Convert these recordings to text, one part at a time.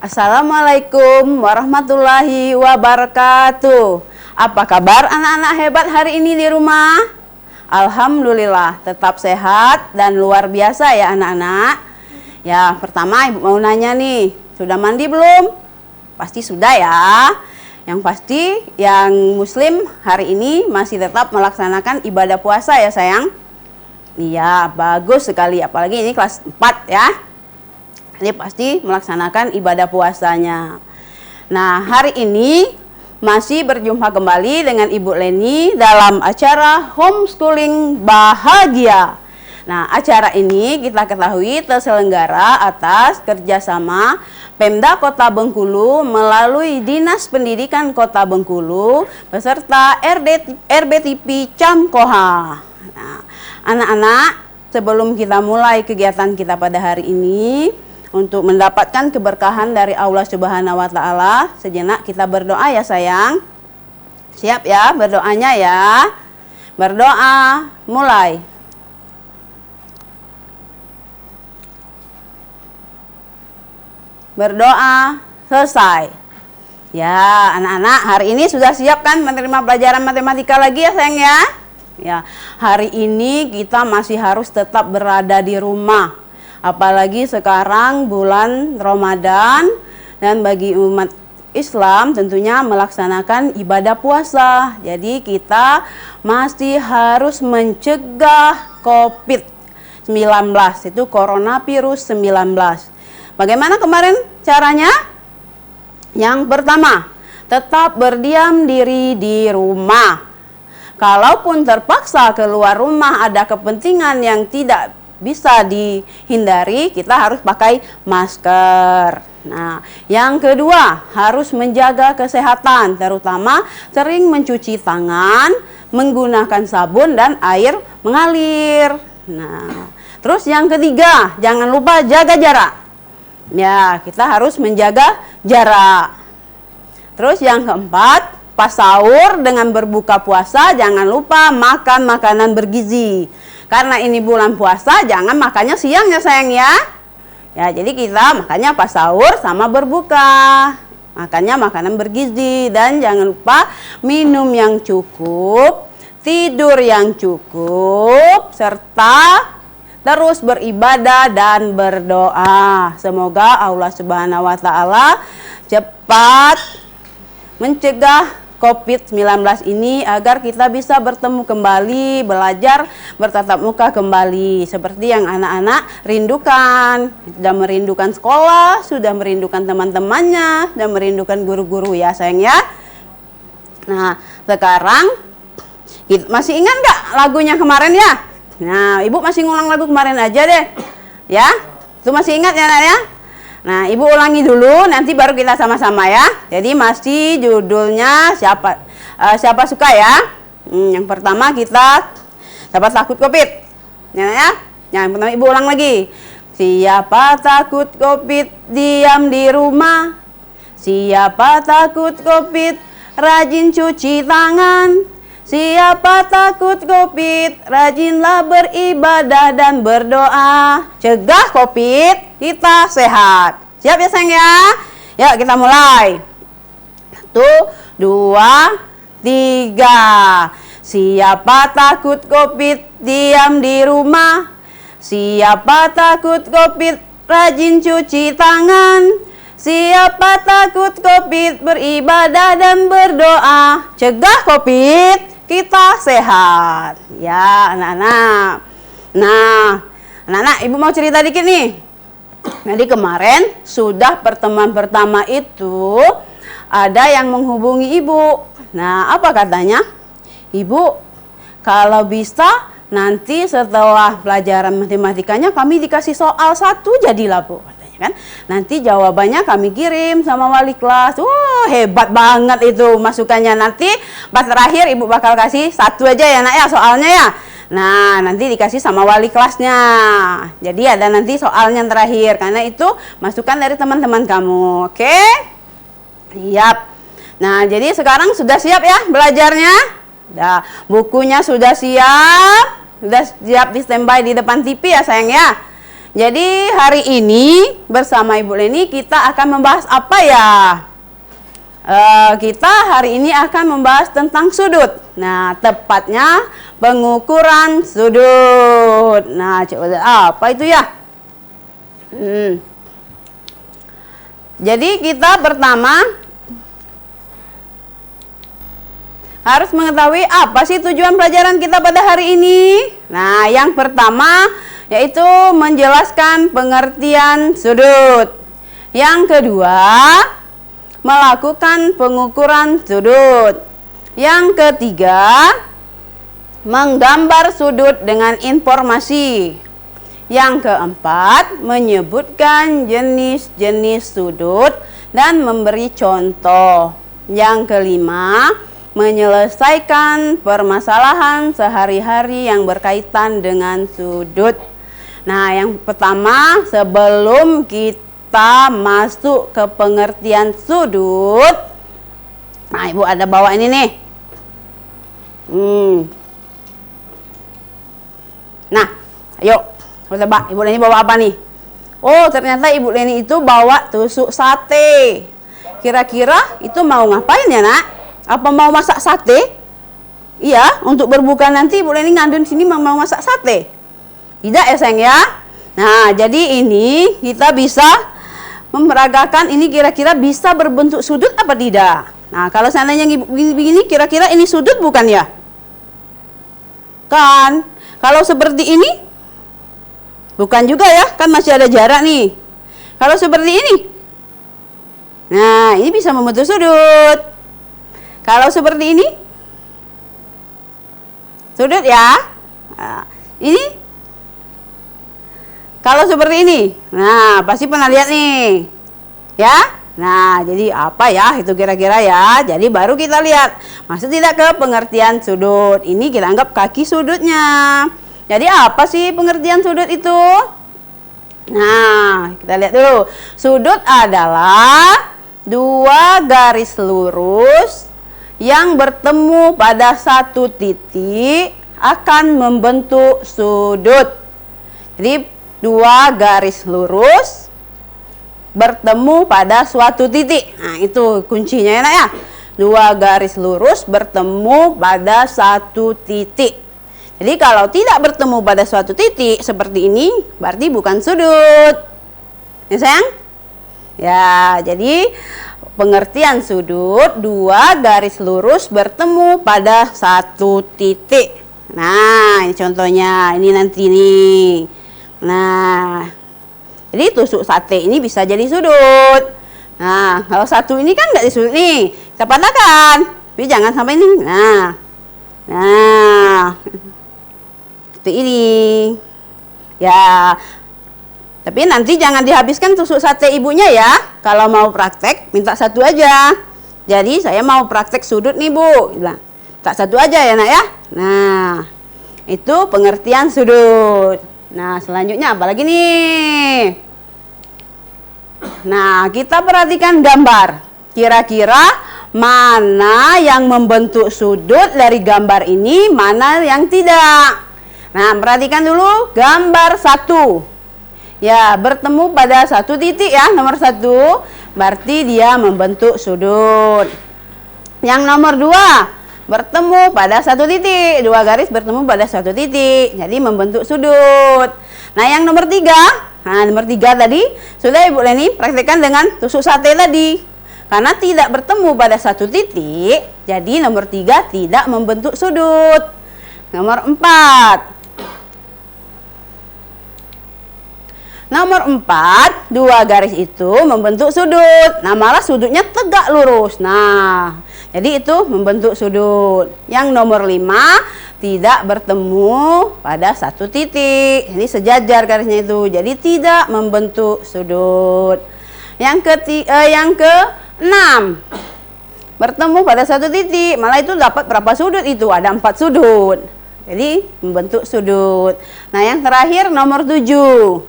Assalamualaikum warahmatullahi wabarakatuh. Apa kabar anak-anak hebat hari ini di rumah? Alhamdulillah, tetap sehat dan luar biasa ya anak-anak. Ya, pertama ibu mau nanya nih, sudah mandi belum? Pasti sudah ya. Yang pasti yang muslim hari ini masih tetap melaksanakan ibadah puasa ya sayang. Iya, bagus sekali, apalagi ini kelas 4 ya. Jadi pasti melaksanakan ibadah puasanya. Nah, hari ini masih berjumpa kembali dengan Ibu Leni dalam acara Homeschooling Bahagia. Nah, acara ini kita ketahui terselenggara atas kerjasama Pemda Kota Bengkulu melalui Dinas Pendidikan Kota Bengkulu beserta RBTP Camkoha. Nah, anak-anak, sebelum kita mulai kegiatan kita pada hari ini, untuk mendapatkan keberkahan dari Allah Subhanahu wa Ta'ala, sejenak kita berdoa ya sayang. Siap ya berdoanya ya. Berdoa, mulai. Berdoa, selesai. Ya, anak-anak, hari ini sudah siap kan menerima pelajaran matematika lagi ya sayang ya? Ya, hari ini kita masih harus tetap berada di rumah. Apalagi sekarang bulan Ramadan dan bagi umat Islam tentunya melaksanakan ibadah puasa. Jadi kita masih harus mencegah COVID-19, itu coronavirus 19. Bagaimana kemarin caranya? Yang pertama, tetap berdiam diri di rumah. Kalaupun terpaksa keluar rumah ada kepentingan yang tidak bisa dihindari, kita harus pakai masker. Nah, yang kedua, harus menjaga kesehatan, terutama sering mencuci tangan, menggunakan sabun dan air mengalir. Nah, terus yang ketiga, jangan lupa jaga jarak. Ya, kita harus menjaga jarak. Terus yang keempat, pas sahur dengan berbuka puasa, jangan lupa makan makanan bergizi. Karena ini bulan puasa, jangan makannya siang ya sayang ya. Ya, jadi kita makannya pas sahur sama berbuka. Makannya makanan bergizi dan jangan lupa minum yang cukup, tidur yang cukup, serta terus beribadah dan berdoa. Semoga Allah Subhanahu wa Ta'ala cepat mencegah COVID-19 ini agar kita bisa bertemu kembali, belajar bertatap muka kembali seperti yang anak-anak rindukan. Sudah merindukan sekolah, sudah merindukan teman-temannya, dan merindukan guru-guru ya sayang ya. Nah, sekarang masih ingat nggak lagunya kemarin ya? Nah, ibu masih ngulang lagu kemarin aja deh ya. Itu masih ingat ya nak ya? Nah, ibu ulangi dulu, nanti baru kita sama-sama ya. Jadi masih judulnya siapa suka ya. Yang pertama kita siapa takut COVID. Ya. Yang pertama ibu ulang lagi. Siapa takut COVID diam di rumah. Siapa takut COVID rajin cuci tangan. Siapa takut COVID rajinlah beribadah dan berdoa. Cegah COVID, kita sehat. Siap ya sayang ya? Yuk kita mulai. 1, 2, 3. Siapa takut COVID diam di rumah. Siapa takut COVID rajin cuci tangan. Siapa takut COVID beribadah dan berdoa. Cegah COVID, kita sehat. Ya anak-anak. Nah anak-anak, ibu mau cerita dikit nih. Jadi kemarin sudah pertemuan pertama itu ada yang menghubungi ibu. Nah, apa katanya? Ibu, kalau bisa nanti setelah pelajaran matematikanya kami dikasih soal 1 jadilah bu. Katanya kan. Nanti jawabannya kami kirim sama wali kelas. Hebat banget itu masukannya. Nanti pas terakhir ibu bakal kasih 1 aja ya nak ya soalnya ya. Nah, nanti dikasih sama wali kelasnya. Jadi ada nanti soalnya terakhir. Karena itu masukan dari teman-teman kamu. Oke? Siap. Nah, jadi sekarang sudah siap ya belajarnya? Nah, bukunya sudah siap. Sudah siap di standby di depan TV ya sayang ya? Jadi hari ini bersama Ibu Leni kita akan membahas apa ya? Kita hari ini akan membahas tentang sudut. Nah, tepatnya pengukuran sudut. Nah, coba apa itu ya? Jadi kita pertama harus mengetahui apa sih tujuan pelajaran kita pada hari ini. Nah, yang pertama yaitu menjelaskan pengertian sudut. Yang kedua, melakukan pengukuran sudut. Yang ketiga, menggambar sudut dengan informasi. Yang keempat, menyebutkan jenis-jenis sudut dan memberi contoh. Yang kelima, menyelesaikan permasalahan sehari-hari yang berkaitan dengan sudut. Nah, yang pertama, sebelum kita masuk ke pengertian sudut, nah Ibu ada bawa ini nih. Nah, ayo, coba Ibu Leni bawa apa nih? Oh, ternyata Ibu Leni itu bawa tusuk sate. Kira-kira itu mau ngapain ya, Nak? Apa mau masak sate? Iya, untuk berbuka nanti Ibu Leni ngandun sini mau masak sate. Tidak ya sayang ya. Nah, jadi ini kita bisa memeragakan ini kira-kira bisa berbentuk sudut apa tidak. Nah, kalau seandainya begini kira-kira ini sudut bukan ya? Kan? Kalau seperti ini bukan juga ya, kan masih ada jarak nih. Kalau seperti ini, nah ini bisa membentuk sudut. Kalau seperti ini, sudut ya. Nah, ini kalau seperti ini, nah pasti pernah lihat nih, ya. Nah, jadi apa ya itu kira-kira ya? Jadi baru kita lihat, masuk tidak ke pengertian sudut. Ini kita anggap kaki sudutnya. Jadi apa sih pengertian sudut itu? Nah, kita lihat dulu. Sudut adalah dua garis lurus yang bertemu pada satu titik akan membentuk sudut. Jadi dua garis lurus bertemu pada suatu titik. Nah, itu kuncinya enak ya. Dua garis lurus bertemu pada satu titik. Jadi kalau tidak bertemu pada suatu titik seperti ini, berarti bukan sudut. Ya sayang? Ya, jadi pengertian sudut, dua garis lurus bertemu pada satu titik. Nah, ini contohnya, ini nanti nih. Nah, jadi tusuk sate ini bisa jadi sudut. Nah, kalau satu ini kan nggak disudut nih, kita patahkan. Tapi jangan sampai ini. Nah, seperti ini. Ya, tapi nanti jangan dihabiskan tusuk sate ibunya ya. Kalau mau praktek, minta satu aja. Jadi saya mau praktek sudut nih Bu. Bilang, tak satu aja ya Nak ya. Nah, itu pengertian sudut. Nah, selanjutnya apa lagi nih? Nah, kita perhatikan gambar. Kira-kira mana yang membentuk sudut dari gambar ini, mana yang tidak. Nah, perhatikan dulu gambar 1. Ya, bertemu pada satu titik ya, nomor 1. Berarti dia membentuk sudut. Yang nomor 2. Bertemu pada satu titik, dua garis bertemu pada satu titik, jadi membentuk sudut. Nah, yang nomor 3, nah nomor 3 tadi sudah Ibu Leni praktekkan dengan tusuk sate tadi. Karena tidak bertemu pada satu titik, jadi nomor 3 tidak membentuk sudut. Nomor 4. Nomor 4, dua garis itu membentuk sudut. Nah, malah sudutnya tegak lurus. Nah, jadi itu membentuk sudut. Yang nomor 5, tidak bertemu pada satu titik. Jadi sejajar garisnya itu. Jadi tidak membentuk sudut. Yang ke-6, bertemu pada satu titik. Malah itu dapat berapa sudut itu? Ada 4 sudut. Jadi membentuk sudut. Nah, yang terakhir nomor 7.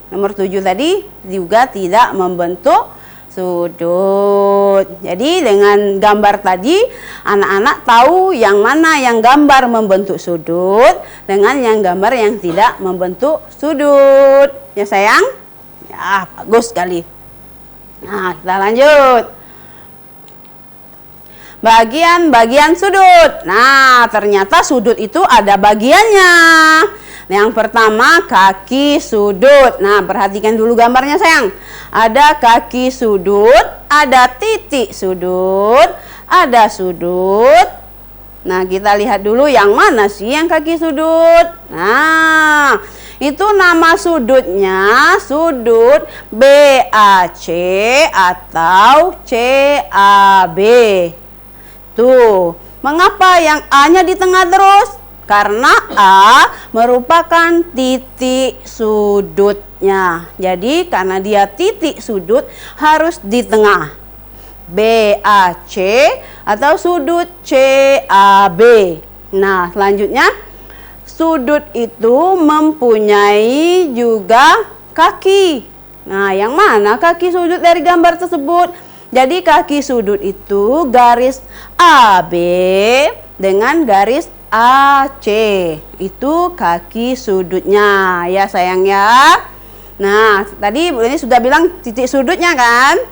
Nomor 7 tadi juga tidak membentuk sudut. Jadi dengan gambar tadi anak-anak tahu yang mana yang gambar membentuk sudut dengan yang gambar yang tidak membentuk sudut. Ya sayang? Ya, bagus sekali. Nah, kita lanjut. Bagian-bagian sudut. Nah, ternyata sudut itu ada bagiannya. Yang pertama kaki sudut. Nah, perhatikan dulu gambarnya sayang. Ada kaki sudut, ada titik sudut, ada sudut. Nah, kita lihat dulu yang mana sih yang kaki sudut. Nah, itu nama sudutnya sudut BAC atau CAB. Tuh, mengapa yang A-nya di tengah terus? Karena A merupakan titik sudutnya. Jadi karena dia titik sudut harus di tengah. BAC atau sudut CAB. Nah, selanjutnya sudut itu mempunyai juga kaki. Nah, yang mana kaki sudut dari gambar tersebut? Jadi kaki sudut itu garis AB dengan garis AC. Itu kaki sudutnya ya sayang ya. Nah, tadi Bu ini sudah bilang titik sudutnya kan?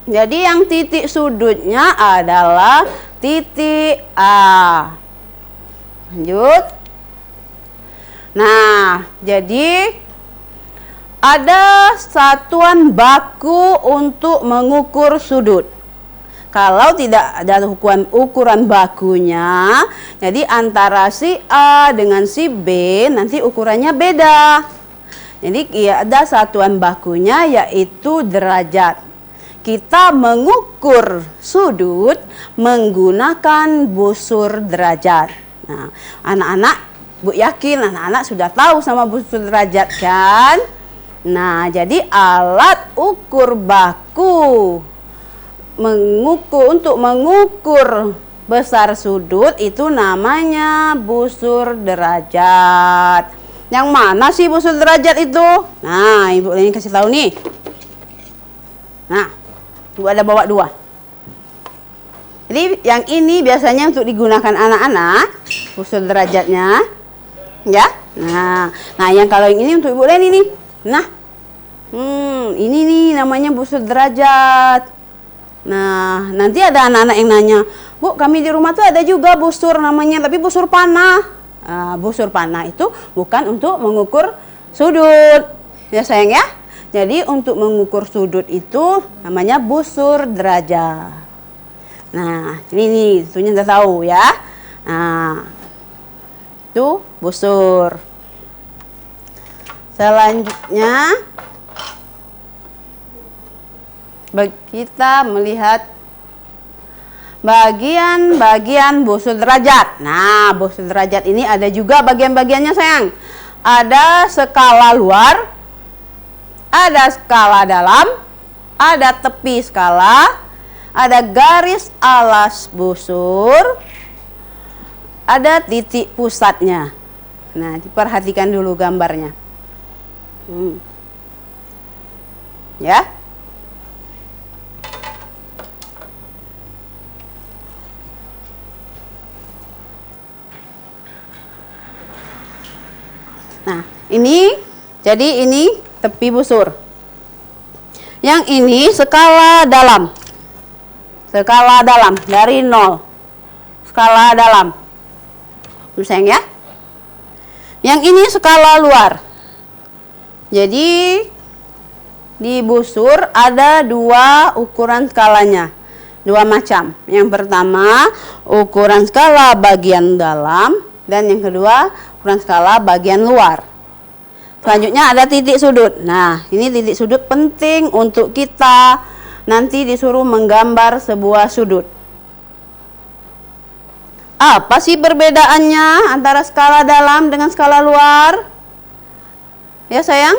Jadi yang titik sudutnya adalah titik A. Lanjut. Nah, jadi ada satuan baku untuk mengukur sudut. Kalau tidak ada ukuran bakunya, jadi antara si A dengan si B nanti ukurannya beda. Jadi ada satuan bakunya yaitu derajat. Kita mengukur sudut menggunakan busur derajat. Nah, anak-anak, Bu yakin anak-anak sudah tahu sama busur derajat kan? Nah, jadi alat ukur baku untuk mengukur besar sudut itu namanya busur derajat. Yang mana sih busur derajat itu? Nah, Ibu ini kasih tahu nih. Nah, Ibu ada bawa dua. Jadi yang ini biasanya untuk digunakan anak-anak busur derajatnya, ya. Nah yang kalau yang ini untuk Ibu Leni nih. Nah, ini nih namanya busur derajat. Nah, nanti ada anak-anak yang nanya, Bu, kami di rumah tuh ada juga busur namanya, tapi busur panah. Busur panah itu bukan untuk mengukur sudut, ya sayang ya. Jadi untuk mengukur sudut itu namanya busur derajat. Nah, ini nih, tentunya udah tahu ya. Nah, itu busur. Selanjutnya kita melihat bagian-bagian busur derajat. Nah, busur derajat ini ada juga bagian-bagiannya sayang. Ada skala luar, ada skala dalam, ada tepi skala, ada garis alas busur, ada titik pusatnya. Nah, diperhatikan dulu gambarnya. Ya. Nah, jadi ini tepi busur. Yang ini skala dalam. Skala dalam dari 0. Skala dalam. Sayang ya. Yang ini skala luar. Jadi di busur ada dua ukuran skalanya. Dua macam. Yang pertama ukuran skala bagian dalam dan yang kedua ukuran skala bagian luar. Selanjutnya ada titik sudut. Nah, ini titik sudut penting untuk kita nanti disuruh menggambar sebuah sudut. Apa sih perbedaannya antara skala dalam dengan skala luar? Ya sayang?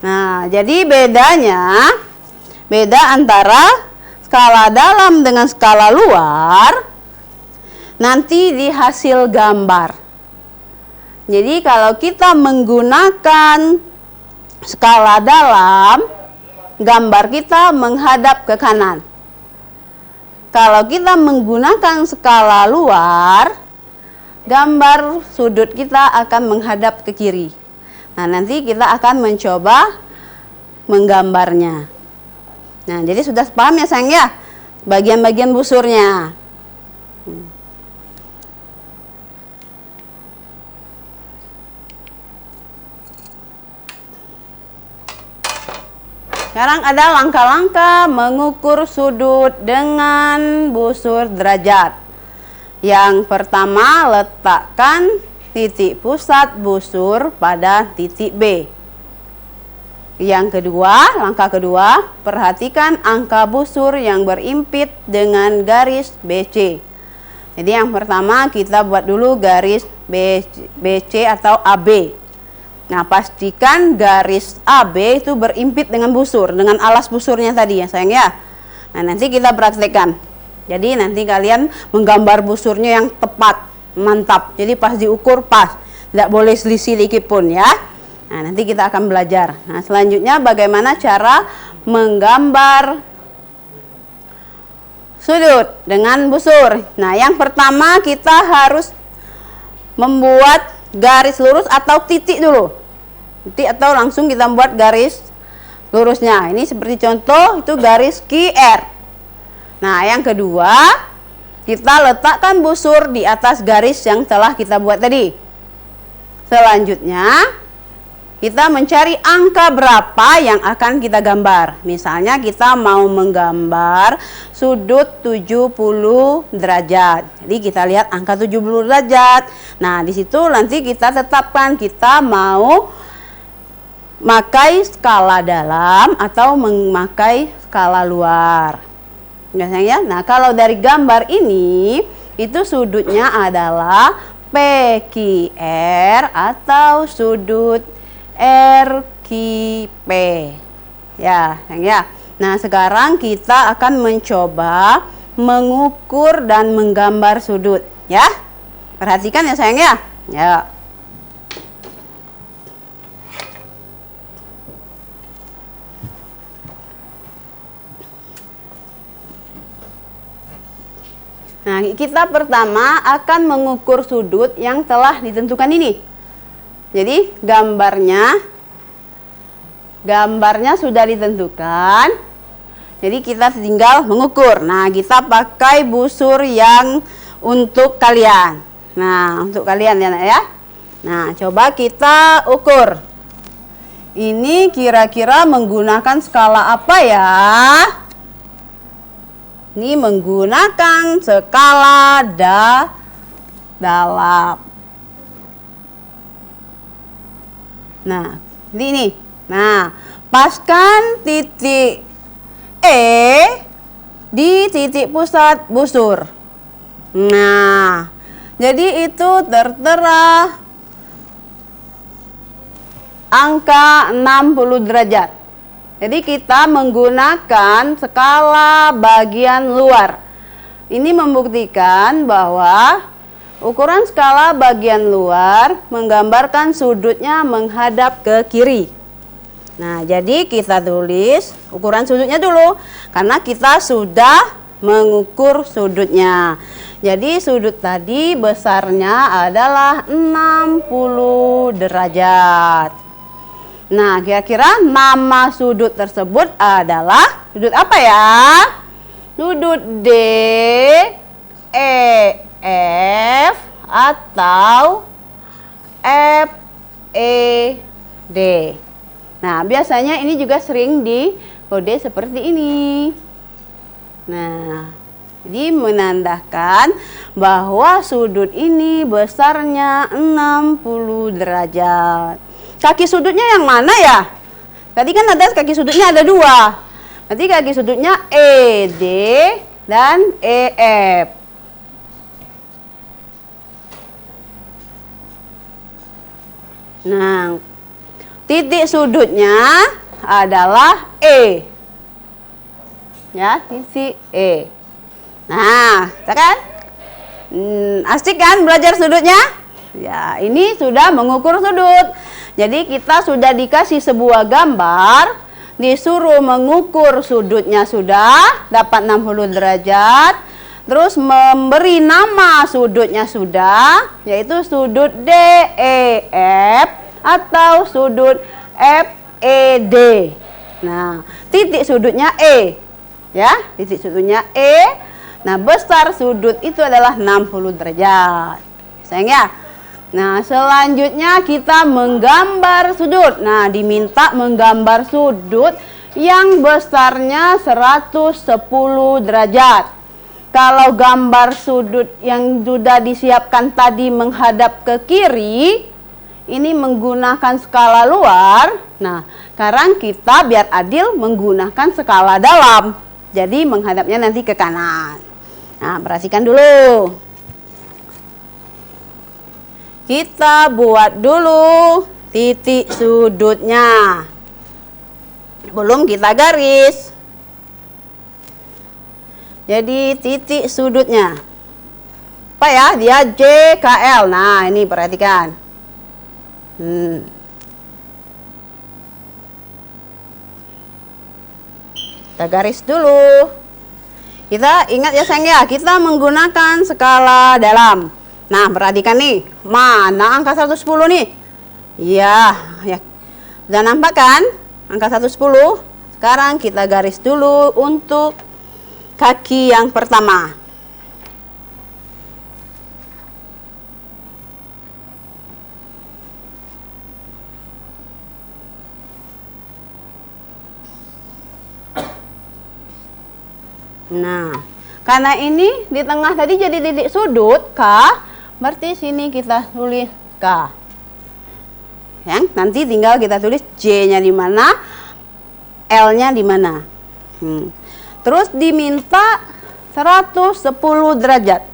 Nah, jadi beda antara skala dalam dengan skala luar nanti di hasil gambar. Jadi kalau kita menggunakan skala dalam, gambar kita menghadap ke kanan. Kalau kita menggunakan skala luar, gambar sudut kita akan menghadap ke kiri. Nah, nanti kita akan mencoba menggambarnya. Nah, jadi sudah paham ya sayang ya, bagian-bagian busurnya. Sekarang ada langkah-langkah mengukur sudut dengan busur derajat. Yang pertama, letakkan titik pusat busur pada titik B. Yang kedua, langkah kedua, perhatikan angka busur yang berimpit dengan garis BC. Jadi yang pertama kita buat dulu garis BC atau AB. Nah, pastikan garis AB itu berimpit dengan busur, dengan alas busurnya tadi ya sayang ya. Nah, nanti kita praktekkan. Jadi nanti kalian menggambar busurnya yang tepat, mantap. Jadi pas diukur pas, tidak boleh selisih dikit pun ya. Nah, nanti kita akan belajar. Nah, selanjutnya bagaimana cara menggambar sudut dengan busur. Nah, yang pertama kita harus membuat garis lurus atau titik dulu. Titik atau langsung kita buat garis lurusnya. Ini seperti contoh itu garis QR. Nah, yang kedua, kita letakkan busur di atas garis yang telah kita buat tadi. Selanjutnya, kita mencari angka berapa yang akan kita gambar. Misalnya kita mau menggambar sudut 70 derajat. Jadi kita lihat angka 70 derajat. Nah, di situ nanti kita tetapkan kita mau memakai skala dalam atau memakai skala luar. Biasanya, nah kalau dari gambar ini itu sudutnya adalah PQR atau sudut RQP. Ya, ya. Nah, sekarang kita akan mencoba mengukur dan menggambar sudut, ya. Perhatikan ya sayang ya. Ya. Nah, kita pertama akan mengukur sudut yang telah ditentukan ini. Jadi gambarnya sudah ditentukan. Jadi kita tinggal mengukur. Nah, kita pakai busur yang untuk kalian. Nah, untuk kalian ya. Nah, coba kita ukur. Ini kira-kira menggunakan skala apa ya? Ini menggunakan skala dalam. Nah, ini. Nah, paskan titik E di titik pusat busur. Nah, jadi itu tertera angka 60 derajat. Jadi kita menggunakan skala bagian luar. Ini membuktikan bahwa ukuran skala bagian luar menggambarkan sudutnya menghadap ke kiri. Nah, jadi kita tulis ukuran sudutnya dulu karena kita sudah mengukur sudutnya. Jadi sudut tadi besarnya adalah 60 derajat. Nah, kira-kira nama sudut tersebut adalah sudut apa ya? Sudut D, E, F atau F, E, D. Nah, biasanya ini juga sering dikode seperti ini. Nah, jadi menandakan bahwa sudut ini besarnya 60 derajat. Kaki sudutnya yang mana ya? Tadi kan ada kaki sudutnya ada dua. Nanti kaki sudutnya ED dan EF. Nah, titik sudutnya adalah E. Ya, titik E. Nah, kan? Asik kan belajar sudutnya? Ya, ini sudah mengukur sudut. Jadi kita sudah dikasih sebuah gambar, disuruh mengukur sudutnya sudah, dapat 60 derajat. Terus memberi nama sudutnya sudah, yaitu sudut DEF atau sudut FED. Nah, titik sudutnya E. Ya, titik sudutnya E. Nah, besar sudut itu adalah 60 derajat. Sayang ya. Nah, selanjutnya kita menggambar sudut. Nah, diminta menggambar sudut yang besarnya 110 derajat. Kalau gambar sudut yang sudah disiapkan tadi menghadap ke kiri, ini menggunakan skala luar. Nah, sekarang kita biar adil menggunakan skala dalam. Jadi menghadapnya nanti ke kanan. Nah, perhatikan dulu. Kita buat dulu titik sudutnya. Belum kita garis. Jadi titik sudutnya. Apa ya? Dia JKL. Nah, ini perhatikan. Kita garis dulu. Kita ingat ya sayang ya, kita menggunakan skala dalam. Nah, perhatikan nih, mana angka 110 nih? Iya, ya. Udah nampak kan? Angka 110. Sekarang kita garis dulu untuk kaki yang pertama. Nah, karena ini di tengah tadi jadi titik sudut K, berarti sini kita tulis K. Yang nanti tinggal kita tulis J-nya di mana, L-nya di mana. Terus diminta 110 derajat.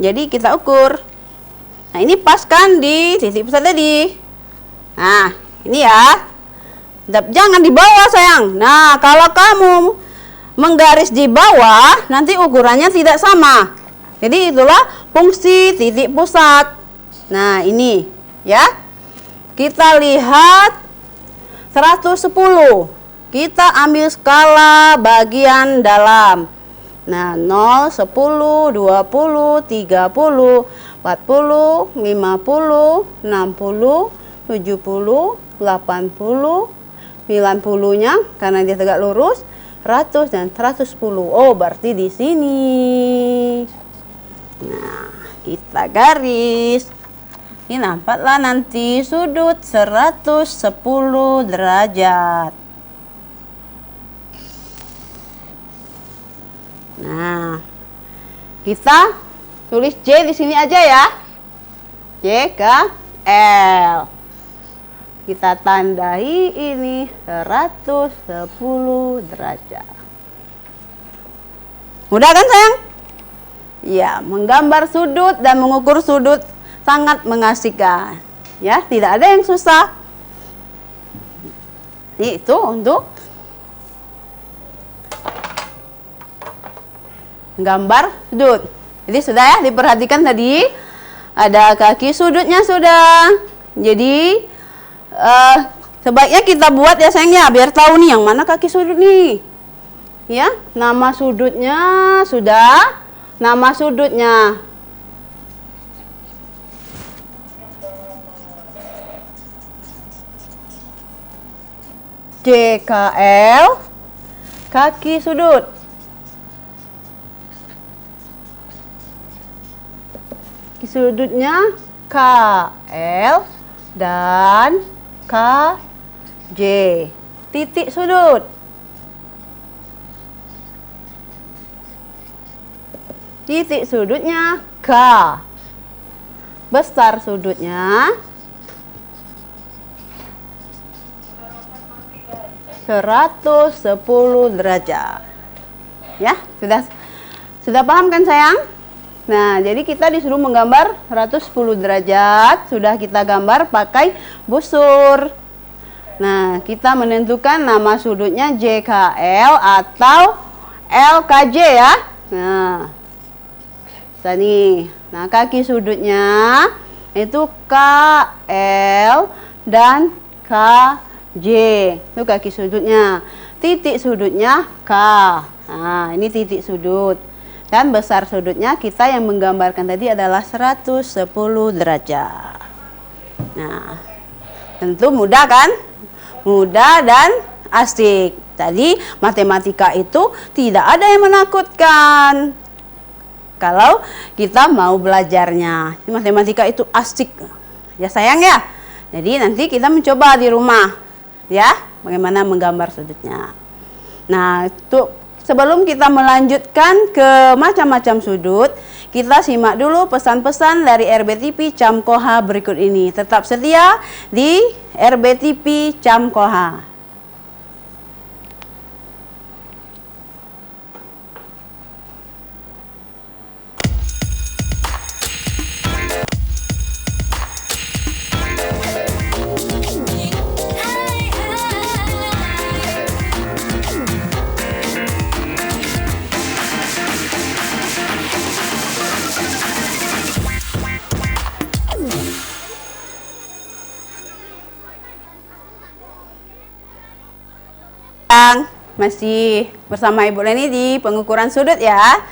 Jadi kita ukur. Nah, ini pas kan di titik pusat tadi. Nah, ini ya. Jangan di bawah sayang. Nah, kalau kamu menggaris di bawah, nanti ukurannya tidak sama. Jadi itulah fungsi titik pusat. Nah, ini ya. Kita lihat 110. Kita ambil skala bagian dalam. Nah, 0, 10, 20, 30, 40, 50, 60, 70, 80, 90-nya karena dia tegak lurus, 100 dan 110. Oh, berarti di sini. Nah, kita garis. Ini nampaklah nanti sudut 110 derajat. Nah, kita tulis J di sini aja ya. J ke L. Kita tandai ini 110 derajat. Mudah kan sayang? Ya, menggambar sudut dan mengukur sudut sangat mengasihkan. Ya, tidak ada yang susah. Itu untuk gambar sudut. Jadi sudah ya, diperhatikan tadi ada kaki sudutnya sudah. Jadi sebaiknya kita buat ya sayangnya biar tahu nih yang mana kaki sudut nih. Ya, nama sudutnya sudah. Nama sudutnya JKL, kaki sudut. Kaki sudutnya KL dan KJ. Titik sudut. Titik sudutnya K. Besar sudutnya 110 derajat. Ya, sudah paham kan sayang? Nah, jadi kita disuruh menggambar 110 derajat. Sudah kita gambar pakai busur. Nah, kita menentukan nama sudutnya JKL atau LKJ ya. Nah, nih. Nah, kaki sudutnya itu KL dan KJ. J. Itu kaki sudutnya. Titik sudutnya K. Nah, ini titik sudut. Dan besar sudutnya kita yang menggambarkan tadi adalah 110 derajat. Nah, tentu mudah kan? Mudah dan asik. Tadi matematika itu tidak ada yang menakutkan. Kalau kita mau belajarnya, matematika itu asik. Ya sayang ya. Jadi nanti kita mencoba di rumah. Ya, bagaimana menggambar sudutnya. Nah, itu sebelum kita melanjutkan ke macam-macam sudut, kita simak dulu pesan-pesan dari RBTP Camkoha berikut ini. Tetap setia di RBTP Camkoha. Masih bersama Ibu Leni di pengukuran sudut ya.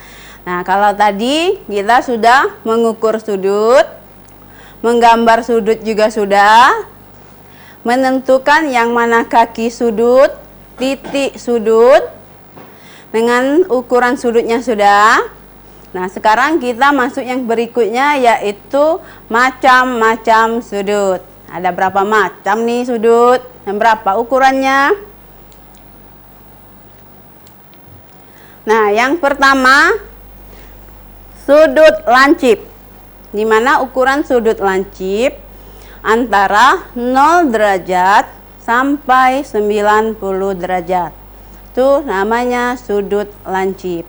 Nah, kalau tadi kita sudah mengukur sudut, menggambar sudut juga sudah, menentukan yang mana kaki sudut, titik sudut, dengan ukuran sudutnya sudah. Nah, sekarang kita masuk yang berikutnya, yaitu macam-macam sudut. Ada berapa macam nih sudut dan berapa ukurannya? Nah, yang pertama sudut lancip, di mana ukuran sudut lancip antara 0 derajat sampai 90 derajat. Itu namanya sudut lancip.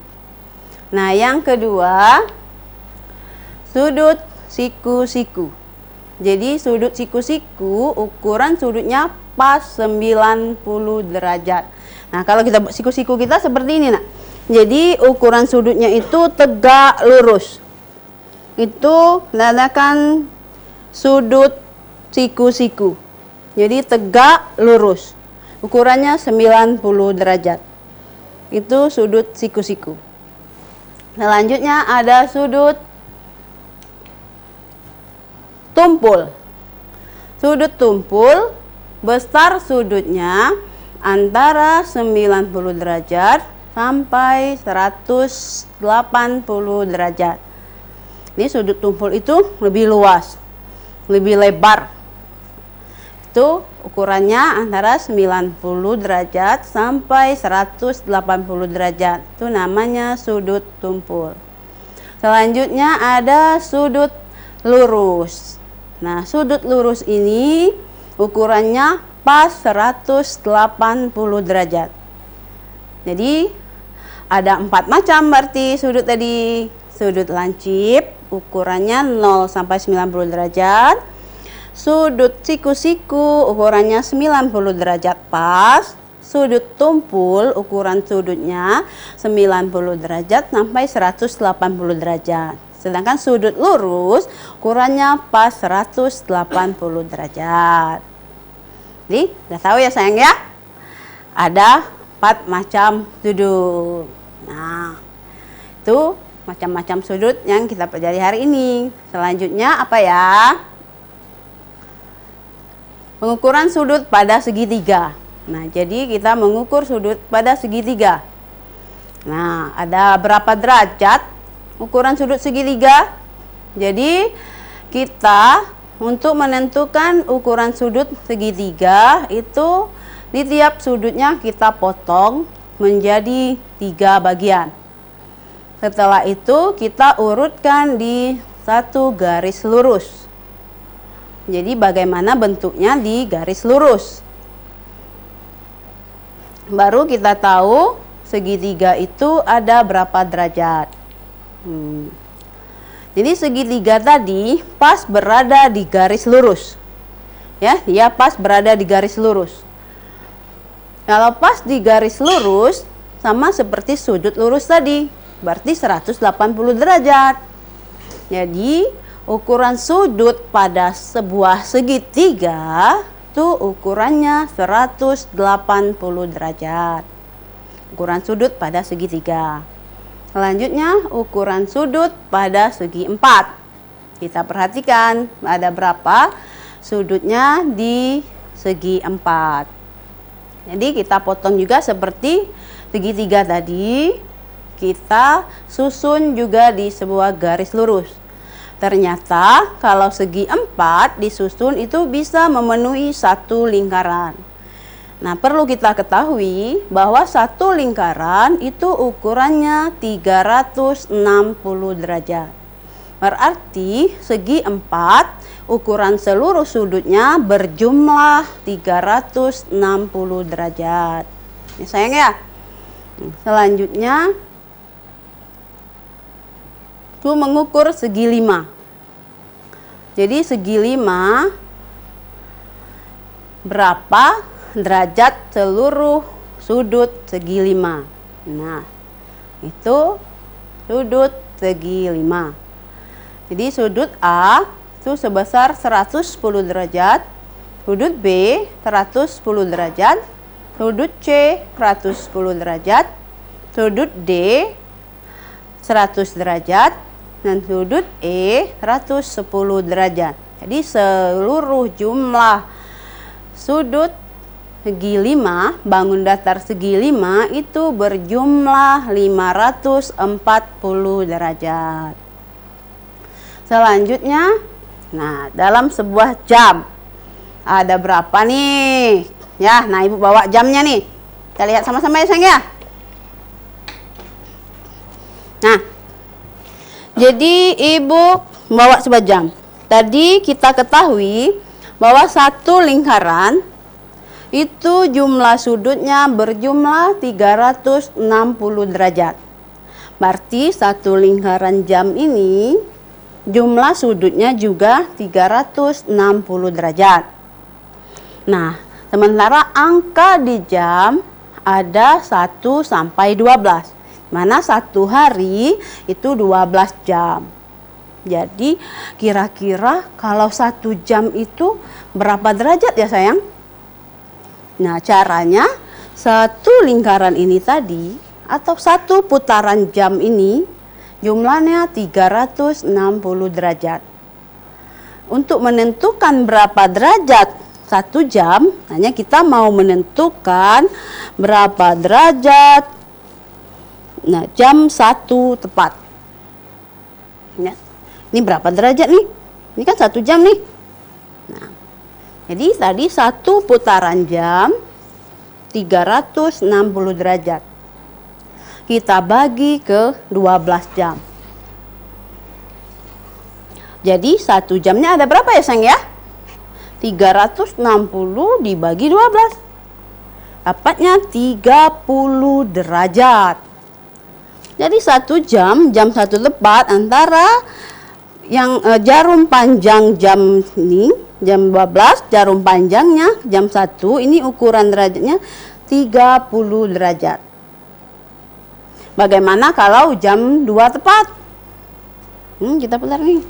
Nah, yang kedua sudut siku-siku. Jadi sudut siku-siku ukuran sudutnya pas 90 derajat. Nah, kalau kita siku-siku kita seperti ini, nak. Jadi ukuran sudutnya itu tegak lurus. Itu dinamakan sudut siku-siku. Jadi tegak lurus. Ukurannya 90 derajat. Itu sudut siku-siku. Selanjutnya ada sudut tumpul. Sudut tumpul besar sudutnya antara 90 derajat sampai 180 derajat. Ini sudut tumpul itu lebih luas, lebih lebar. Itu ukurannya antara 90 derajat sampai 180 derajat. Itu namanya sudut tumpul. Selanjutnya ada sudut lurus. Nah, sudut lurus ini ukurannya pas 180 derajat. Jadi ada 4 macam berarti sudut tadi. Sudut lancip ukurannya 0 sampai 90 derajat. Sudut siku-siku ukurannya 90 derajat pas. Sudut tumpul ukuran sudutnya 90 derajat sampai 180 derajat. Sedangkan sudut lurus ukurannya pas 180 derajat. Jadi, udah tahu ya sayang ya? Ada 4 macam sudut. Nah, itu macam-macam sudut yang kita pelajari hari ini. Selanjutnya apa ya? Pengukuran sudut pada segitiga. Nah, jadi kita mengukur sudut pada segitiga. Nah, ada berapa derajat ukuran sudut segitiga? Jadi, kita untuk menentukan ukuran sudut segitiga itu di tiap sudutnya kita potong menjadi 3 bagian. Setelah itu kita urutkan di satu garis lurus. Jadi bagaimana bentuknya di garis lurus. Baru kita tahu segitiga itu ada berapa derajat. Jadi segitiga tadi pas berada di garis lurus. Ya, dia pas berada di garis lurus. Kalau pas di garis lurus sama seperti sudut lurus tadi, berarti 180 derajat. Jadi ukuran sudut pada sebuah segitiga itu ukurannya 180 derajat. Ukuran sudut pada segitiga. Selanjutnya ukuran sudut pada segi 4. Kita perhatikan ada berapa sudutnya di segi 4. Jadi kita potong juga seperti segitiga tadi. Kita susun juga di sebuah garis lurus. Ternyata kalau segi 4 disusun itu bisa memenuhi satu lingkaran. Nah, perlu kita ketahui bahwa satu lingkaran itu ukurannya 360 derajat. Berarti segi 4 ukuran seluruh sudutnya berjumlah 360 derajat. Ini sayang ya. Selanjutnya itu mengukur segi 5. Jadi segi 5 berapa derajat seluruh sudut segi 5. Nah, itu sudut segi 5. Jadi sudut A itu sebesar 110 derajat, sudut B 110 derajat, sudut C 110 derajat, sudut D 100 derajat, dan sudut E 110 derajat. Jadi seluruh jumlah sudut segi 5, bangun datar segi 5 itu berjumlah 540 derajat. Selanjutnya, nah dalam sebuah jam ada berapa nih? Ya, nah Ibu bawa jamnya nih. Kita lihat sama-sama ya sayang ya. Nah, jadi Ibu bawa sebuah jam. Tadi kita ketahui bahwa satu lingkaran itu jumlah sudutnya berjumlah 360 derajat. Berarti satu lingkaran jam ini jumlah sudutnya juga 360 derajat. Nah, sementara angka di jam ada 1 sampai 12. Mana satu hari itu 12 jam. Jadi kira-kira kalau 1 jam itu berapa derajat ya sayang? Nah, caranya satu lingkaran ini tadi atau satu putaran jam ini jumlahnya 360 derajat. Untuk menentukan berapa derajat 1 jam, hanya kita mau menentukan berapa derajat. Nah, jam 1 tepat. Ya. Ini berapa derajat nih? Ini kan 1 jam nih. Nah, jadi tadi satu putaran jam 360 derajat. Kita bagi ke 12 jam. Jadi 1 jamnya ada berapa ya sayang ya? 360 dibagi 12. Dapatnya 30 derajat. Jadi 1 jam, jam 1 tepat antara yang jarum panjang jam ini, jam 12, jarum panjangnya jam 1, ini ukuran derajatnya 30 derajat. Bagaimana kalau jam 2 tepat? Kita putar nih.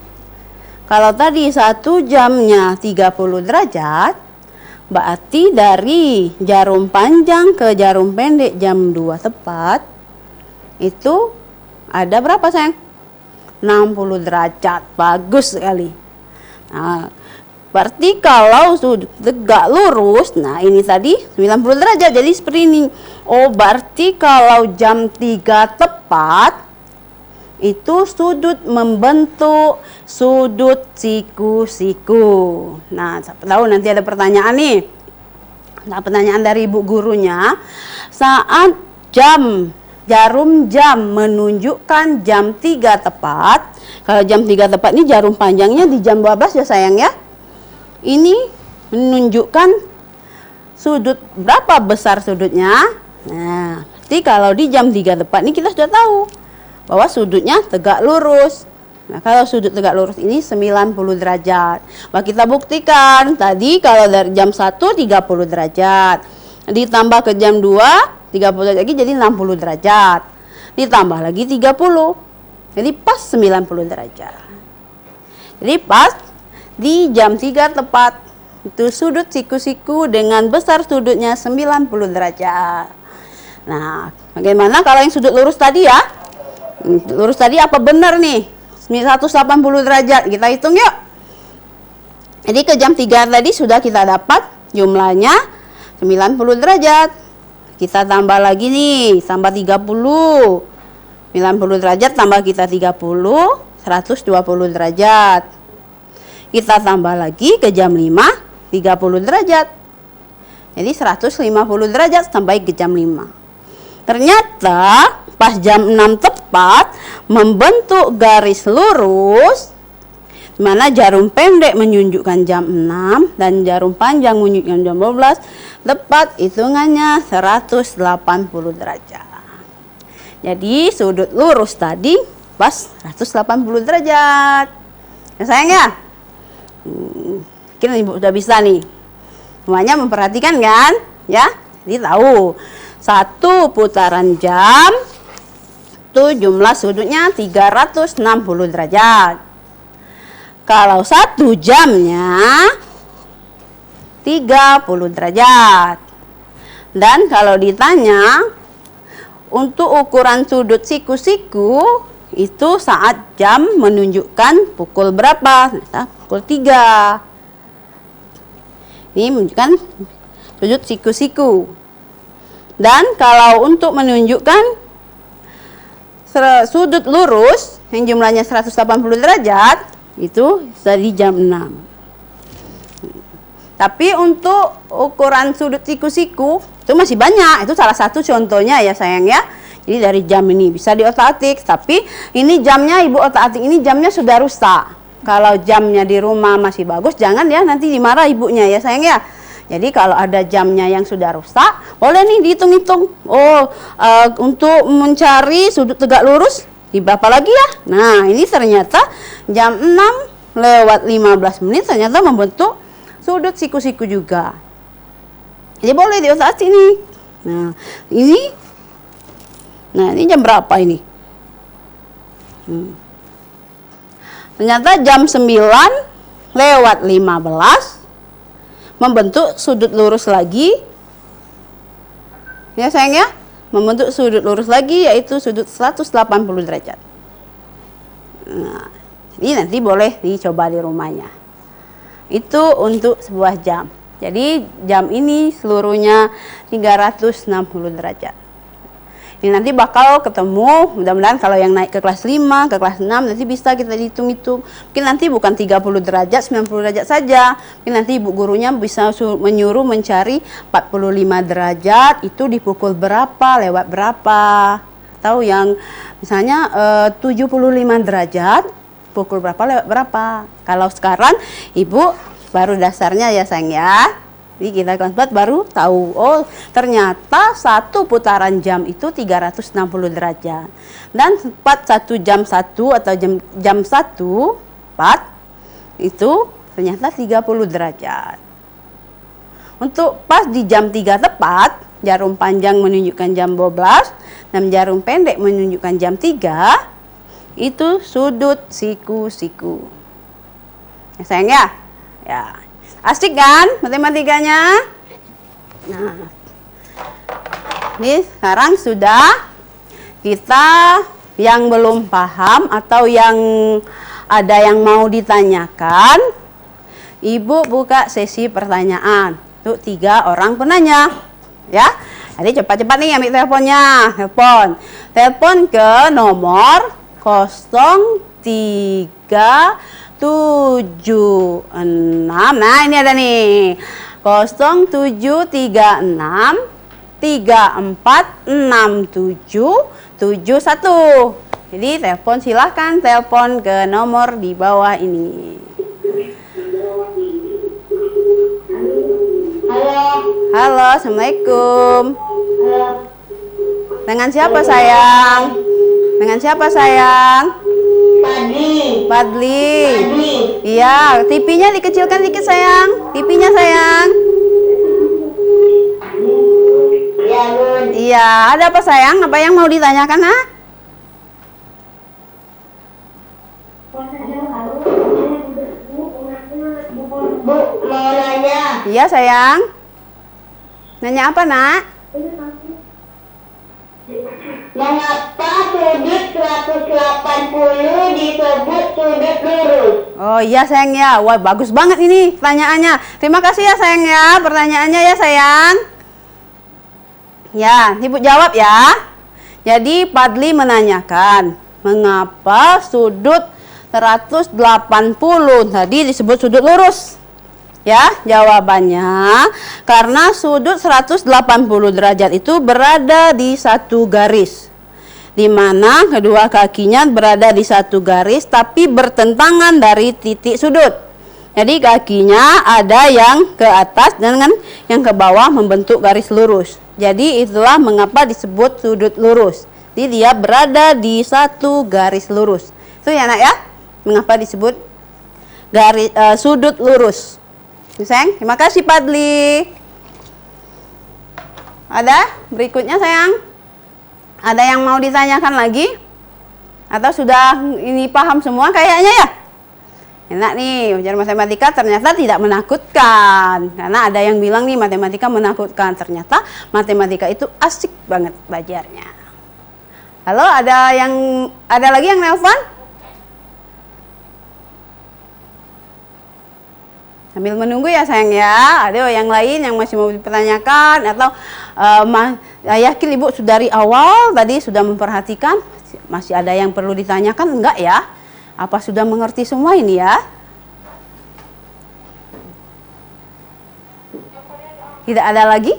Kalau tadi 1 jamnya 30 derajat, berarti dari jarum panjang ke jarum pendek jam 2 tepat, itu ada berapa sayang? 60 derajat. Bagus sekali. Nah, berarti kalau sudut tegak lurus, nah ini tadi 90 derajat, jadi seperti ini. Oh, berarti kalau jam 3 tepat, itu sudut membentuk sudut siku-siku. Nah, siapa tahu nanti ada pertanyaan nih. Nah, pertanyaan dari ibu gurunya, saat jarum jam menunjukkan jam 3 tepat. Kalau jam 3 tepat ini jarum panjangnya di jam 12 ya sayang ya. Ini menunjukkan sudut berapa besar sudutnya. Nah, berarti kalau di jam 3 tepat ini kita sudah tahu bahwa sudutnya tegak lurus. Nah, kalau sudut tegak lurus ini 90 derajat. Nah, kita buktikan tadi kalau dari jam 1 30 derajat. Ditambah ke jam 2 30 lagi jadi 60 derajat. Ditambah lagi 30. Jadi pas 90 derajat. Jadi pas di jam 3 tepat. itu sudut siku-siku dengan besar sudutnya 90 derajat. Nah, bagaimana kalau yang sudut lurus tadi ya? Lurus tadi apa benar nih? 180 derajat. Kita hitung yuk. Jadi ke jam 3 tadi sudah kita dapat jumlahnya 90 derajat. Kita tambah lagi nih, tambah 30. 90 derajat tambah kita 30, 120 derajat. Kita tambah lagi ke jam 5, 30 derajat. Jadi 150 derajat sampai ke jam 5. Ternyata pas jam 6 tepat membentuk garis lurus di mana jarum pendek menunjukkan jam 6 dan jarum panjang menunjukkan jam 12, tepat hitungannya 180 derajat. Jadi sudut lurus tadi pas 180 derajat. Ya sayang ya? Mungkin ibu sudah bisa nih. Semuanya memperhatikan kan? Ya, jadi tahu. Satu putaran jam itu jumlah sudutnya 360 derajat. Kalau 1 jamnya 30 derajat. Dan kalau ditanya untuk ukuran sudut siku-siku itu saat jam menunjukkan pukul berapa? Nah, pukul 3. Ini menunjukkan sudut siku-siku. Dan kalau untuk menunjukkan sudut lurus yang jumlahnya 180 derajat itu dari jam 6. Tapi untuk ukuran sudut siku-siku itu masih banyak. Itu salah satu contohnya ya sayang ya. Jadi dari jam ini bisa diotak-atik. Tapi ini jamnya ibu otak-atik ini jamnya sudah rusak. Kalau jamnya di rumah masih bagus, jangan ya nanti dimarah ibunya ya sayang ya. Jadi kalau ada jamnya yang sudah rusak, boleh nih dihitung-hitung. Untuk mencari sudut tegak lurus, berapa lagi ya? Nah, ini ternyata jam 6:15 ternyata membentuk sudut siku-siku juga. Jadi boleh diotak-atik ini. Nah, ini jam berapa ini? Ternyata jam 9:15 membentuk sudut lurus lagi. Ya sayang ya, membentuk sudut lurus lagi yaitu sudut 180 derajat. Nah, ini nanti boleh dicoba di rumahnya. Itu untuk sebuah jam. Jadi jam ini seluruhnya 360 derajat. Ini nanti bakal ketemu, mudah-mudahan kalau yang naik ke kelas 5, ke kelas 6 nanti bisa kita hitung-hitung. Mungkin nanti bukan 30 derajat, 90 derajat saja. Mungkin nanti ibu gurunya bisa menyuruh mencari 45 derajat, itu di pukul berapa, lewat berapa. Atau yang misalnya 75 derajat, pukul berapa, lewat berapa. Kalau sekarang ibu baru dasarnya ya sayang ya. Jadi kita konspet baru tahu, oh ternyata satu putaran jam itu 360 derajat. Dan tepat 1 jam 1 atau jam 1 tepat itu ternyata 30 derajat. Untuk pas di jam 3 tepat, jarum panjang menunjukkan jam 12 dan jarum pendek menunjukkan jam 3, itu sudut siku-siku. Ya sayang ya? Ya. Asik kan matematikanya? Nah, ini sekarang sudah kita yang belum paham atau yang ada yang mau ditanyakan, ibu buka sesi pertanyaan untuk 3 orang penanya, ya. Jadi cepat-cepat nih ambil teleponnya, telepon ke nomor 03736. Nah, ini ada nih. 0736 346771. Jadi telepon, silahkan telepon ke nomor di bawah ini. Halo, Assalamualaikum. Dengan siapa sayang? Dengan siapa sayang? Padli. Iya, TV-nya dikecilkan dikit sayang. TV-nya sayang. Iya, ada apa sayang? Apa yang mau ditanyakan, ha? Bu, mau nanya Iya sayang. Nanya apa nak? Mengapa sudut 180 disebut sudut lurus? Oh iya sayang ya. Wah bagus banget ini pertanyaannya. Terima kasih ya sayang ya pertanyaannya ya sayang. Ya, Ibu jawab ya. Jadi Padli menanyakan, mengapa sudut 180 tadi disebut sudut lurus? Ya, jawabannya karena sudut 180 derajat itu berada di satu garis, di mana kedua kakinya berada di satu garis tapi bertentangan dari titik sudut. Jadi kakinya ada yang ke atas dan yang ke bawah membentuk garis lurus. Jadi itulah mengapa disebut sudut lurus. Jadi dia berada di satu garis lurus. Itu ya nak ya, mengapa disebut sudut lurus. Sayang, terima kasih Padli. Ada berikutnya sayang? Ada yang mau ditanyakan lagi? Atau sudah ini paham semua kayaknya ya? Enak nih, belajar matematika ternyata tidak menakutkan. Karena ada yang bilang nih matematika menakutkan. Ternyata matematika itu asik banget belajarnya. Halo, ada lagi yang nelpon? Sambil menunggu ya sayang ya. Ada yang lain yang masih mau dipertanyakan atau yakin Ibu sudah dari awal tadi sudah memperhatikan, masih ada yang perlu ditanyakan enggak ya? Apa sudah mengerti semua ini ya? Tidak ada lagi?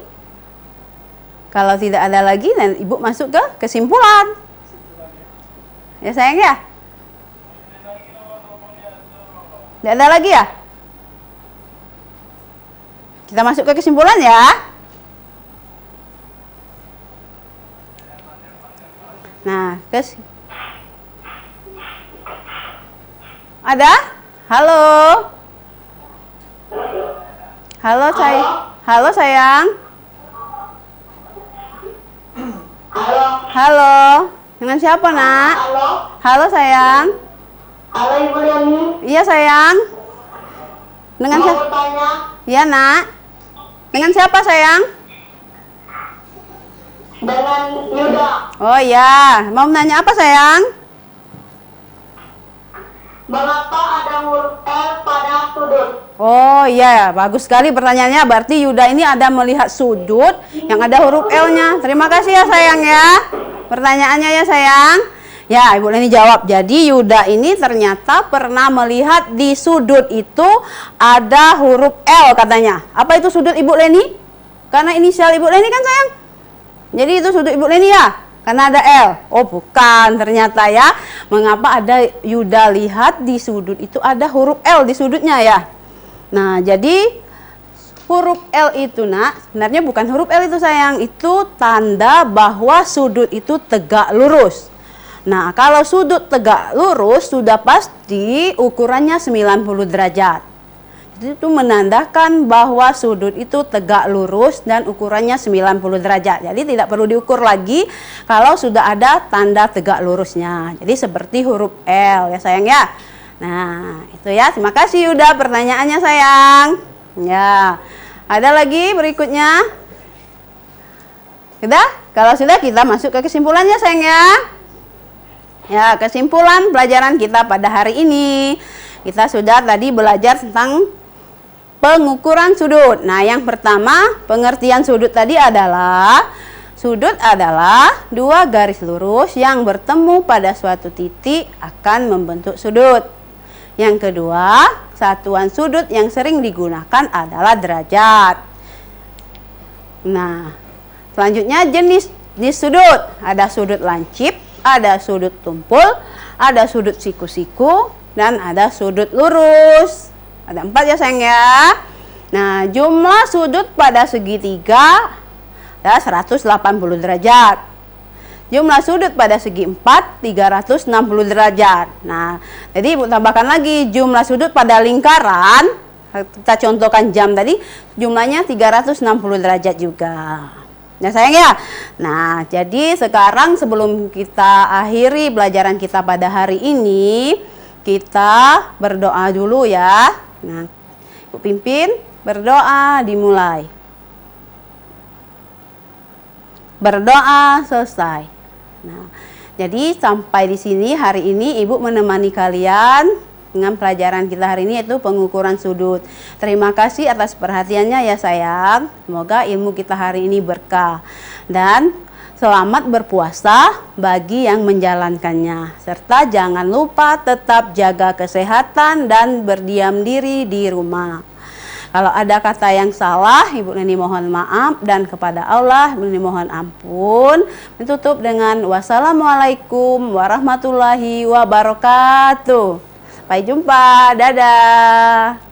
Kalau tidak ada lagi, dan Ibu masuk ke kesimpulan. Ya sayang ya? Tidak ada lagi ya? Kita masuk ke kesimpulan ya. Nah, ada? Halo? Halo sayang. Halo sayang. Halo. Halo. Dengan siapa nak? Halo. Halo sayang. Halo Ibu Leni. Iya sayang. Dengan Mau siapa? bertanya? Iya nak. Dengan siapa sayang? Dengan Yuda. Oh iya. Mau nanya apa sayang? Mengapa ada huruf L pada sudut? Oh iya, bagus sekali pertanyaannya. Berarti Yuda ini ada melihat sudut yang ada huruf L-nya. Terima kasih ya sayang ya. Pertanyaannya ya sayang. Ya, Ibu Leni jawab. Jadi Yuda ini ternyata pernah melihat di sudut itu ada huruf L katanya. Apa itu sudut Ibu Leni? Karena inisial Ibu Leni kan sayang. Jadi itu sudut Ibu Leni ya? Karena ada L. Oh bukan ternyata ya. Mengapa ada Yuda lihat di sudut itu ada huruf L di sudutnya ya? Nah jadi huruf L itu nak, sebenarnya bukan huruf L itu sayang. Itu tanda bahwa sudut itu tegak lurus. Nah kalau sudut tegak lurus sudah pasti ukurannya 90 derajat. Itu menandakan bahwa sudut itu tegak lurus dan ukurannya 90 derajat. Jadi tidak perlu diukur lagi kalau sudah ada tanda tegak lurusnya. Jadi seperti huruf L ya sayang ya. Nah itu ya, terima kasih Yuda pertanyaannya sayang. Ya, ada lagi berikutnya? Sudah? Kalau sudah kita masuk ke kesimpulannya sayang ya. Ya, kesimpulan pelajaran kita pada hari ini. Kita sudah tadi belajar tentang pengukuran sudut. Nah, yang pertama, pengertian sudut tadi adalah sudut adalah dua garis lurus yang bertemu pada suatu titik akan membentuk sudut. Yang kedua, satuan sudut yang sering digunakan adalah derajat. Nah, selanjutnya jenis sudut. Ada sudut lancip, ada sudut tumpul, ada sudut siku-siku, dan ada sudut lurus. Ada 4 ya sayang ya. Nah jumlah sudut pada segitiga adalah 180 derajat. Jumlah sudut pada segi 4 360 derajat. Nah jadi Ibu tambahkan lagi jumlah sudut pada lingkaran. Kita contohkan jam tadi jumlahnya 360 derajat juga. Ya sayang ya. Nah jadi sekarang sebelum kita akhiri pelajaran kita pada hari ini, kita berdoa dulu ya. Nah, Ibu pimpin Berdoa dimulai. Berdoa selesai. Nah, jadi sampai di sini hari ini Ibu menemani kalian dengan pelajaran kita hari ini yaitu pengukuran sudut. Terima kasih atas perhatiannya ya sayang. Semoga ilmu kita hari ini berkah. Dan selamat berpuasa bagi yang menjalankannya. Serta jangan lupa tetap jaga kesehatan dan berdiam diri di rumah. Kalau ada kata yang salah, Ibu Neni mohon maaf, dan kepada Allah Ibu Neni mohon ampun. Menutup dengan wassalamualaikum warahmatullahi wabarakatuh. Sampai jumpa, dadah.